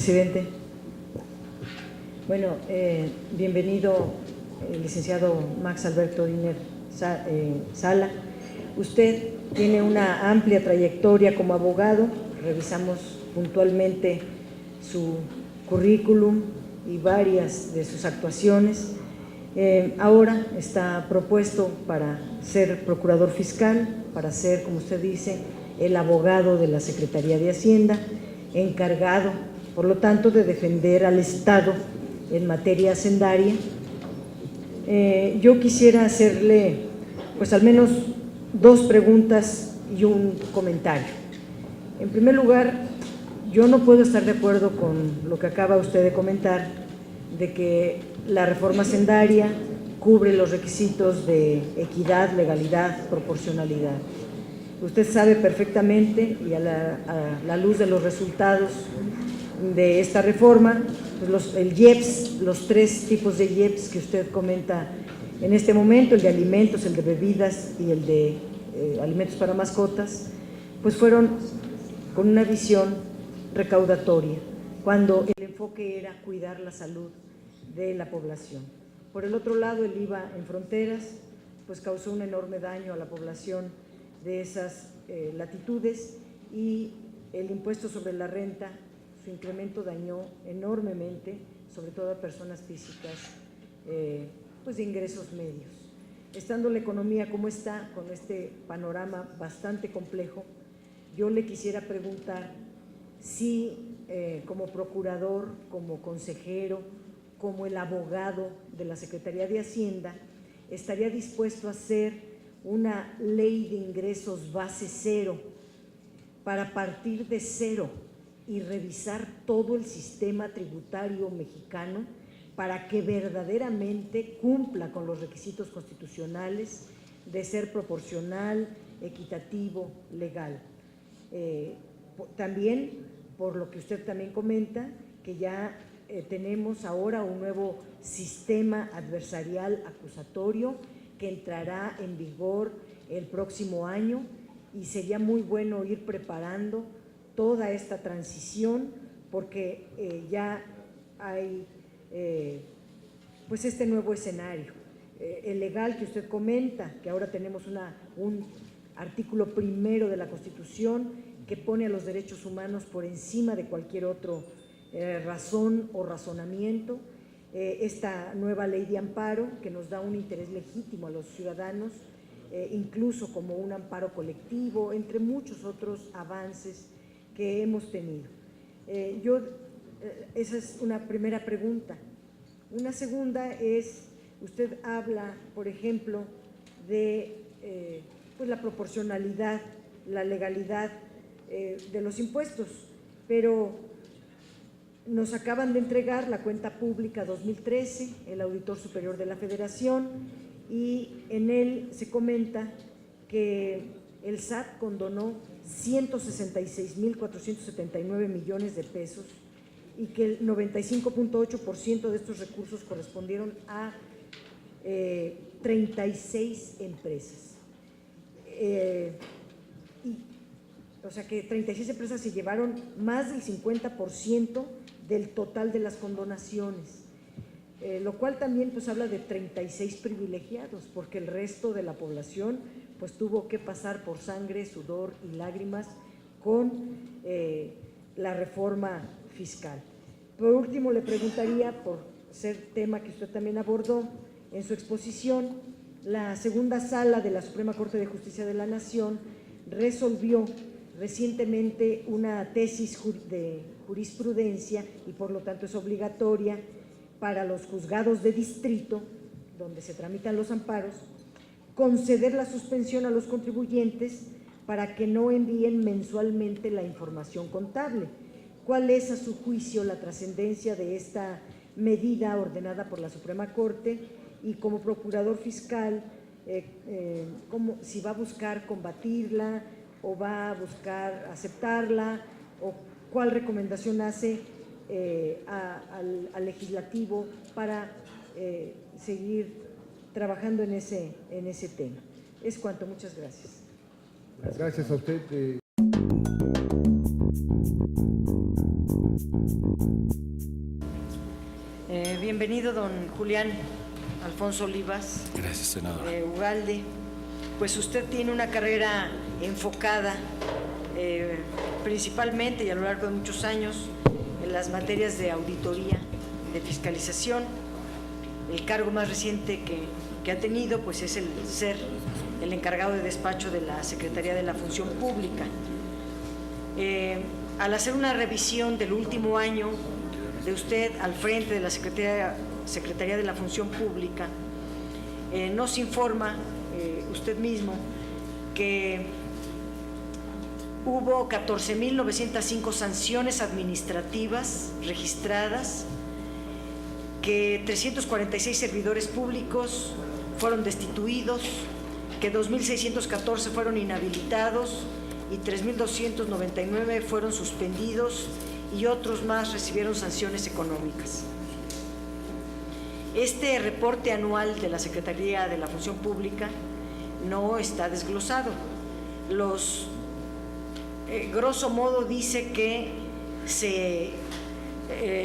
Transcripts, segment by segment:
presidente. Bueno, bienvenido, licenciado Max Alberto Diner Sala. Usted tiene una amplia trayectoria como abogado, revisamos puntualmente su currículum y varias de sus actuaciones. Ahora está propuesto para ser procurador fiscal, para ser, como usted dice, el abogado de la Secretaría de Hacienda, encargado, por lo tanto, de defender al Estado en materia hacendaria. Yo quisiera hacerle, pues, al menos dos preguntas y un comentario. En primer lugar, yo no puedo estar de acuerdo con lo que acaba usted de comentar, de que la reforma hacendaria cubre los requisitos de equidad, legalidad, proporcionalidad. Usted sabe perfectamente, y a la luz de los resultados de esta reforma, pues el IEPS, los tres tipos de IEPS que usted comenta en este momento, el de alimentos, el de bebidas y el de alimentos para mascotas, pues fueron con una visión recaudatoria, cuando el enfoque era cuidar la salud de la población. Por el otro lado, el IVA en fronteras, pues causó un enorme daño a la población de esas latitudes, y el impuesto sobre la renta, su incremento dañó enormemente, sobre todo a personas físicas pues de ingresos medios. Estando la economía como está, con este panorama bastante complejo, yo le quisiera preguntar si como procurador, como consejero, como el abogado de la Secretaría de Hacienda, estaría dispuesto a hacer una ley de ingresos base cero para partir de cero y revisar todo el sistema tributario mexicano para que verdaderamente cumpla con los requisitos constitucionales de ser proporcional, equitativo, legal. También, por lo que usted también comenta, que ya tenemos ahora un nuevo sistema adversarial acusatorio que entrará en vigor el próximo año, y sería muy bueno ir preparando toda esta transición, porque ya hay pues este nuevo escenario. El legal que usted comenta, que ahora tenemos un artículo primero de la Constitución que pone a los derechos humanos por encima de cualquier otro razón o razonamiento. Esta nueva ley de amparo que nos da un interés legítimo a los ciudadanos, incluso como un amparo colectivo, entre muchos otros avances que hemos tenido. Esa es una primera pregunta. Una segunda es, usted habla, por ejemplo, de pues la proporcionalidad, la legalidad de los impuestos, pero nos acaban de entregar la cuenta pública 2013, el Auditor Superior de la Federación, y en él se comenta que el SAT condonó 166,479 millones de pesos y que el 95.8% de estos recursos correspondieron a 36 empresas. O sea que 36 empresas se llevaron más del 50% del total de las condonaciones, lo cual también pues habla de 36 privilegiados, porque el resto de la población pues tuvo que pasar por sangre, sudor y lágrimas con la reforma fiscal. Por último, le preguntaría, por ser tema que usted también abordó en su exposición, la segunda sala de la Suprema Corte de Justicia de la Nación resolvió recientemente una tesis de jurisprudencia, y por lo tanto es obligatoria para los juzgados de distrito, donde se tramitan los amparos, conceder la suspensión a los contribuyentes para que no envíen mensualmente la información contable. ¿Cuál es, a su juicio, la trascendencia de esta medida ordenada por la Suprema Corte? Y como procurador fiscal, si va a buscar combatirla o va a buscar aceptarla, o cuál recomendación hace al legislativo para seguir trabajando en ese tema. Es cuanto, muchas gracias. Gracias a usted. bienvenido don Julián Alfonso Olivas. Gracias, senador. Ugalde. Pues usted tiene una carrera enfocada principalmente y a lo largo de muchos años en las materias de auditoría, de fiscalización. El cargo más reciente que ha tenido pues es el ser el encargado de despacho de la Secretaría de la Función Pública. Al hacer una revisión del último año de usted al frente de la Secretaría de la Función Pública, nos informa usted mismo que hubo 14.905 sanciones administrativas registradas, que 346 servidores públicos fueron destituidos, que 2.614 fueron inhabilitados y 3.299 fueron suspendidos y otros más recibieron sanciones económicas. Este reporte anual de la Secretaría de la Función Pública no está desglosado. Grosso modo dice que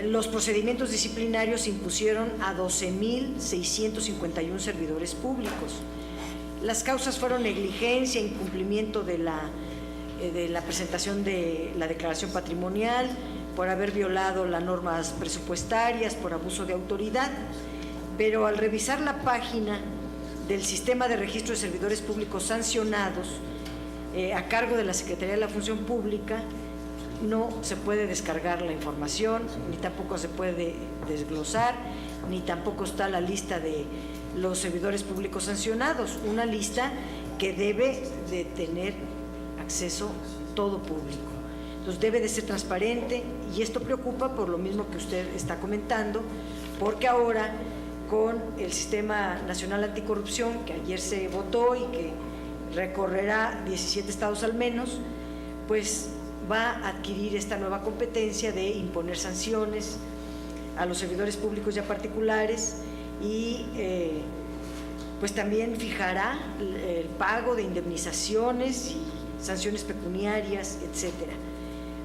los procedimientos disciplinarios se impusieron a 12.651 servidores públicos. Las causas fueron negligencia, incumplimiento de la presentación de la declaración patrimonial, por haber violado las normas presupuestarias, por abuso de autoridad. Pero al revisar la página del Sistema de Registro de Servidores Públicos Sancionados, a cargo de la Secretaría de la Función Pública, no se puede descargar la información, ni tampoco se puede desglosar, ni tampoco está la lista de los servidores públicos sancionados, una lista que debe de tener acceso todo público. Entonces debe de ser transparente, y esto preocupa por lo mismo que usted está comentando, porque ahora con el Sistema Nacional Anticorrupción, que ayer se votó y que recorrerá 17 estados al menos, pues va a adquirir esta nueva competencia de imponer sanciones a los servidores públicos y a particulares, y pues también fijará el pago de indemnizaciones y sanciones pecuniarias, etcétera.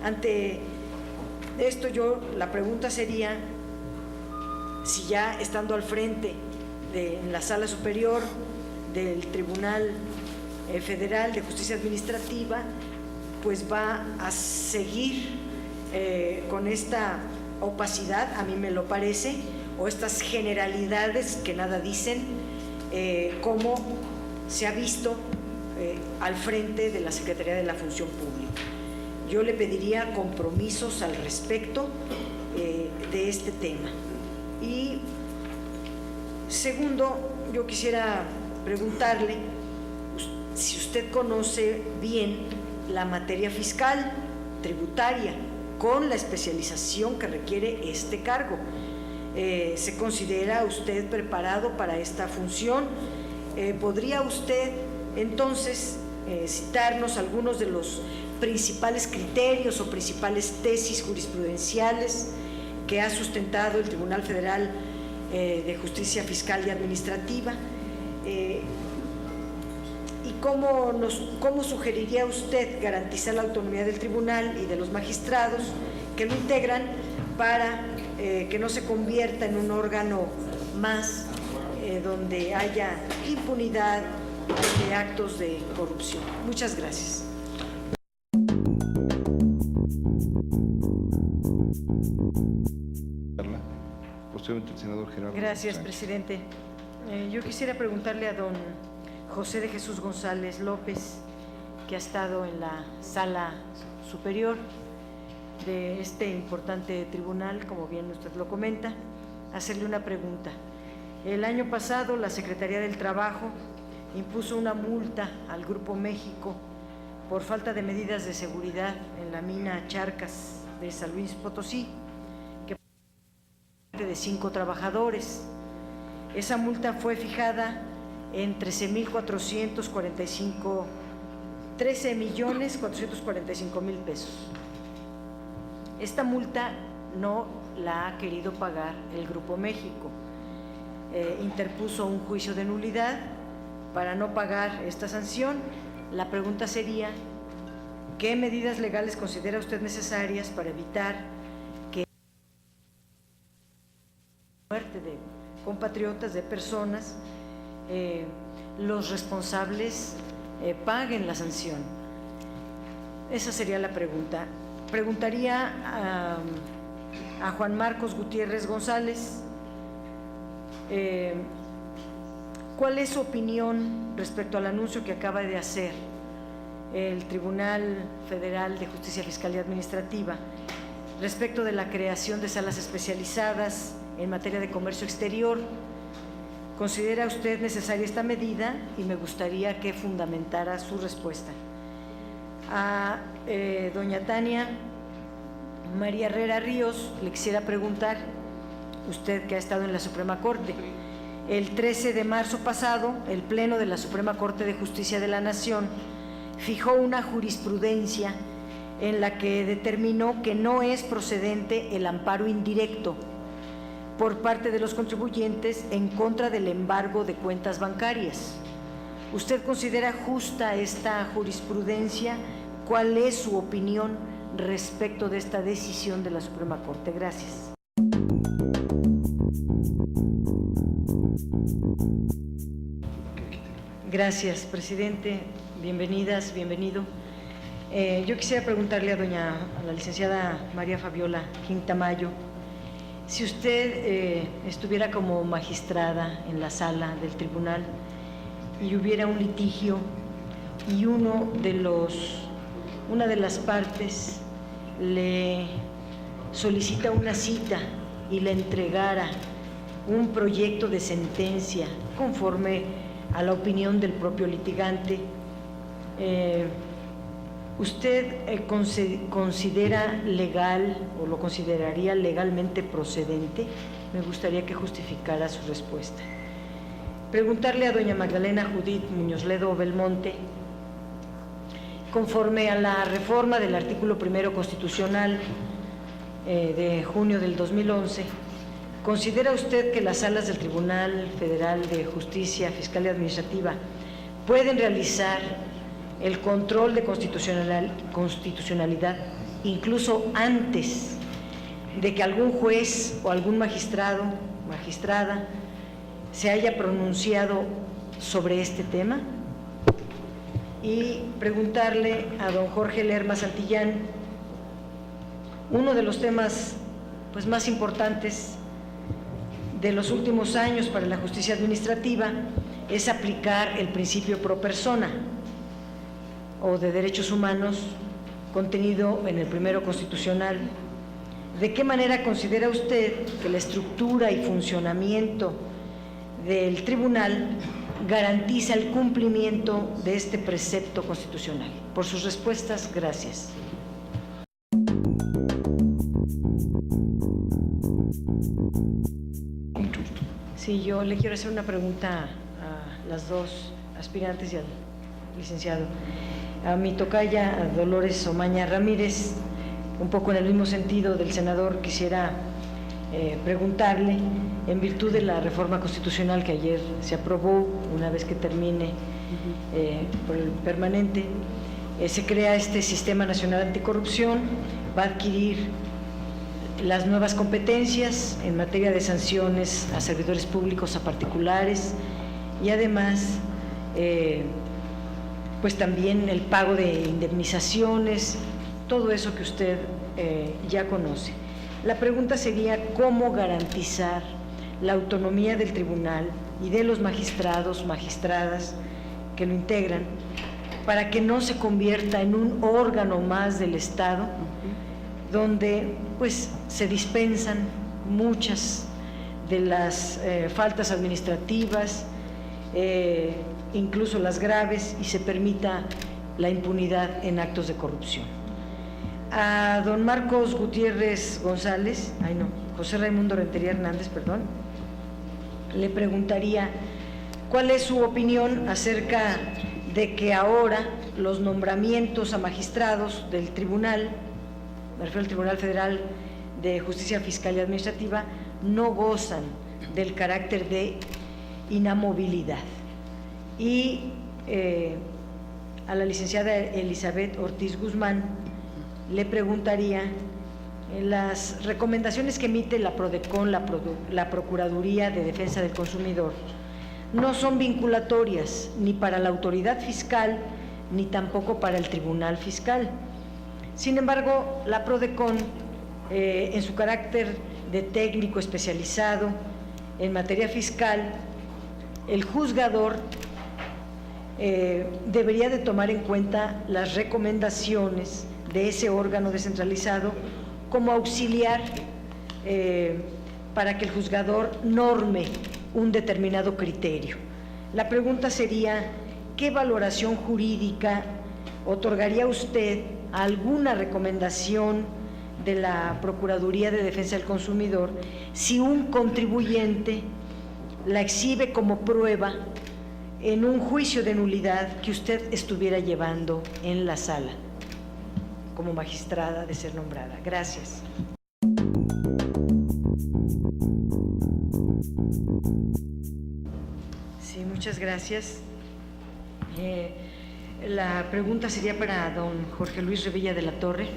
Ante esto, la pregunta sería si ya estando al frente en la Sala Superior del Tribunal Federal de Justicia Administrativa, pues va a seguir con esta opacidad, a mí me lo parece, o estas generalidades que nada dicen, como se ha visto al frente de la Secretaría de la Función Pública. Yo le pediría compromisos al respecto de este tema. Y segundo, yo quisiera preguntarle si usted conoce bien la materia fiscal, tributaria, con la especialización que requiere este cargo. ¿Se considera usted preparado para esta función? ¿Podría usted entonces citarnos algunos de los principales criterios o principales tesis jurisprudenciales que ha sustentado el Tribunal Federal de Justicia Fiscal y Administrativa? ¿Y cómo sugeriría usted garantizar la autonomía del tribunal y de los magistrados que lo integran para que no se convierta en un órgano más donde haya impunidad de actos de corrupción? Muchas gracias. Posteriormente el senador Gerardo. Gracias, presidente. Yo quisiera preguntarle a don José de Jesús González López, que ha estado en la Sala Superior de este importante tribunal, como bien usted lo comenta, hacerle una pregunta. El año pasado la Secretaría del Trabajo impuso una multa al Grupo México por falta de medidas de seguridad en la mina Charcas de San Luis Potosí, que de 5 trabajadores. Esa multa fue fijada en 13.445.000 pesos. Esta multa no la ha querido pagar el Grupo México. Interpuso un juicio de nulidad para no pagar esta sanción. La pregunta sería, ¿qué medidas legales considera usted necesarias para evitar que la muerte compatriotas, de personas, los responsables paguen la sanción. Esa sería la pregunta. Preguntaría a Juan Marcos Gutiérrez González, ¿cuál es su opinión respecto al anuncio que acaba de hacer el Tribunal Federal de Justicia Fiscal y Administrativa respecto de la creación de salas especializadas en materia de comercio exterior? ¿Considera usted necesaria esta medida? Y me gustaría que fundamentara su respuesta. A doña Tania María Herrera Ríos le quisiera preguntar, usted que ha estado en la Suprema Corte, el 13 de marzo pasado, el Pleno de la Suprema Corte de Justicia de la Nación fijó una jurisprudencia en la que determinó que no es procedente el amparo indirecto por parte de los contribuyentes en contra del embargo de cuentas bancarias. ¿Usted considera justa esta jurisprudencia? ¿Cuál es su opinión respecto de esta decisión de la Suprema Corte? Gracias. Gracias, presidente. Bienvenidas, bienvenido. Yo quisiera preguntarle a la licenciada María Fabiola Quintamayo, si usted estuviera como magistrada en la sala del tribunal y hubiera un litigio y una de las partes le solicita una cita y le entregara un proyecto de sentencia conforme a la opinión del propio litigante, ¿usted considera legal o lo consideraría legalmente procedente? Me gustaría que justificara su respuesta. Preguntarle a doña Magdalena Judith Muñoz Ledo Belmonte, conforme a la reforma del artículo 1 constitucional de junio del 2011, ¿considera usted que las salas del Tribunal Federal de Justicia Fiscal y Administrativa pueden realizar el control de constitucionalidad incluso antes de que algún juez o algún magistrado, magistrada, se haya pronunciado sobre este tema? Y preguntarle a don Jorge Lerma Santillán, uno de los temas pues más importantes de los últimos años para la justicia administrativa es aplicar el principio pro persona o de derechos humanos contenido en el primero constitucional. ¿De qué manera considera usted que la estructura y funcionamiento del tribunal garantiza el cumplimiento de este precepto constitucional? Por sus respuestas, gracias. Sí, yo le quiero hacer una pregunta a las dos aspirantes y al licenciado. A mi tocaya, a Dolores Omaña Ramírez, un poco en el mismo sentido del senador, quisiera preguntarle, en virtud de la reforma constitucional que ayer se aprobó, una vez que termine por el permanente, se crea este Sistema Nacional Anticorrupción, va a adquirir las nuevas competencias en materia de sanciones a servidores públicos, a particulares, y además pues también el pago de indemnizaciones, todo eso que usted ya conoce. La pregunta sería cómo garantizar la autonomía del tribunal y de los magistrados, magistradas que lo integran, para que no se convierta en un órgano más del Estado, donde pues se dispensan muchas de las faltas administrativas, incluso las graves, y se permita la impunidad en actos de corrupción. A don Marcos Gutiérrez González, José Raimundo Rentería Hernández, perdón, le preguntaría cuál es su opinión acerca de que ahora los nombramientos a magistrados del tribunal, me refiero al Tribunal Federal de Justicia Fiscal y Administrativa, no gozan del carácter de inamovilidad. Y a la licenciada Elizabeth Ortiz Guzmán le preguntaría Las recomendaciones que emite la PRODECON, la Procuraduría de Defensa del Consumidor, no son vinculatorias ni para la autoridad fiscal ni tampoco para el Tribunal Fiscal. Sin embargo, la PRODECON, en su carácter de técnico especializado en materia fiscal, el juzgador debería de tomar en cuenta las recomendaciones de ese órgano descentralizado como auxiliar para que el juzgador norme un determinado criterio. La pregunta sería, ¿qué valoración jurídica otorgaría usted a alguna recomendación de la Procuraduría de Defensa del Consumidor si un contribuyente la exhibe como prueba en un juicio de nulidad que usted estuviera llevando en la sala como magistrada de ser nombrada? Gracias. Sí, muchas gracias. La pregunta sería para don Jorge Luis Revilla de la Torre.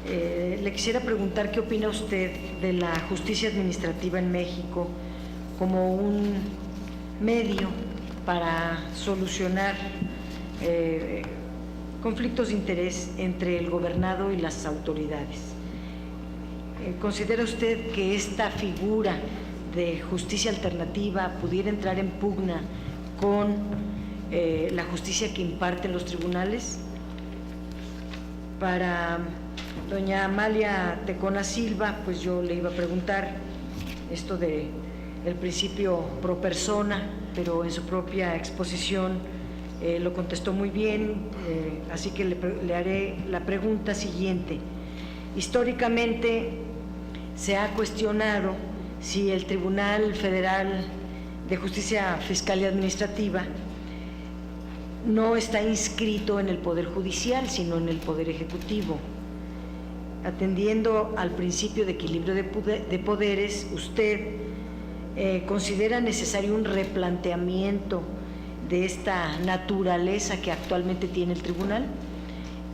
Le quisiera preguntar qué opina usted de la justicia administrativa en México como un medio para solucionar conflictos de interés entre el gobernado y las autoridades. ¿Considera usted que esta figura de justicia alternativa pudiera entrar en pugna con la justicia que imparten los tribunales? Para doña Amalia Tecona Silva, pues yo le iba a preguntar esto de el principio pro persona, pero en su propia exposición lo contestó muy bien, así que le haré la pregunta siguiente. Históricamente se ha cuestionado si el Tribunal Federal de Justicia Fiscal y Administrativa no está inscrito en el Poder Judicial, sino en el Poder Ejecutivo. Atendiendo al principio de equilibrio de poderes, ¿usted considera necesario un replanteamiento de esta naturaleza que actualmente tiene el tribunal?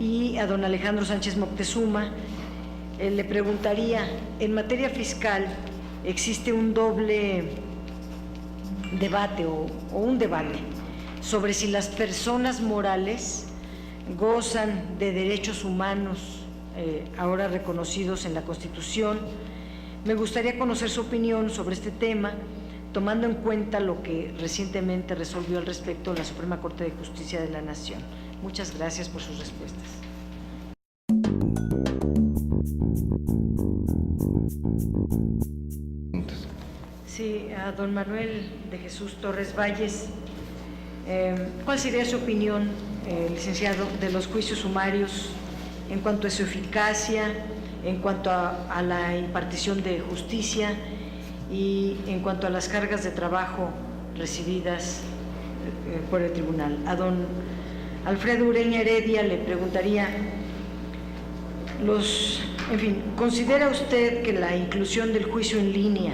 Y a don Alejandro Sánchez Moctezuma le preguntaría, en materia fiscal existe un doble debate o un debate sobre si las personas morales gozan de derechos humanos ahora reconocidos en la Constitución. Me gustaría conocer su opinión sobre este tema, tomando en cuenta lo que recientemente resolvió al respecto la Suprema Corte de Justicia de la Nación. Muchas gracias por sus respuestas. Sí, a don Manuel de Jesús Torres Valles, ¿cuál sería su opinión, licenciado, de los juicios sumarios en cuanto a su eficacia, en cuanto a la impartición de justicia y en cuanto a las cargas de trabajo recibidas por el tribunal? A don Alfredo Ureña Heredia le preguntaría, ¿considera usted que la inclusión del juicio en línea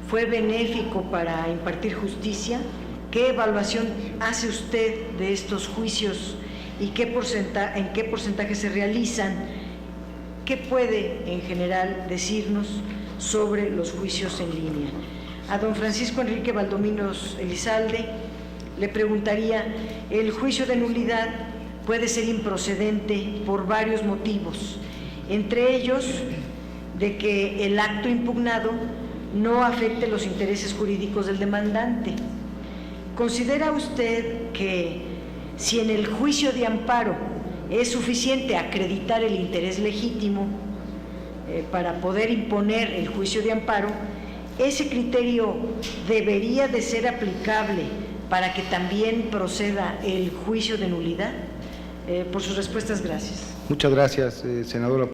fue benéfico para impartir justicia? ¿Qué evaluación hace usted de estos juicios y en qué porcentaje se realizan? ¿Qué puede en general decirnos sobre los juicios en línea? A don Francisco Enrique Valdominos Elizalde le preguntaría, el juicio de nulidad puede ser improcedente por varios motivos, entre ellos de que el acto impugnado no afecte los intereses jurídicos del demandante. ¿Considera usted que si en el juicio de amparo es suficiente acreditar el interés legítimo para poder imponer el juicio de amparo, ese criterio debería de ser aplicable para que también proceda el juicio de nulidad? Por sus respuestas, gracias. Muchas gracias, senadora.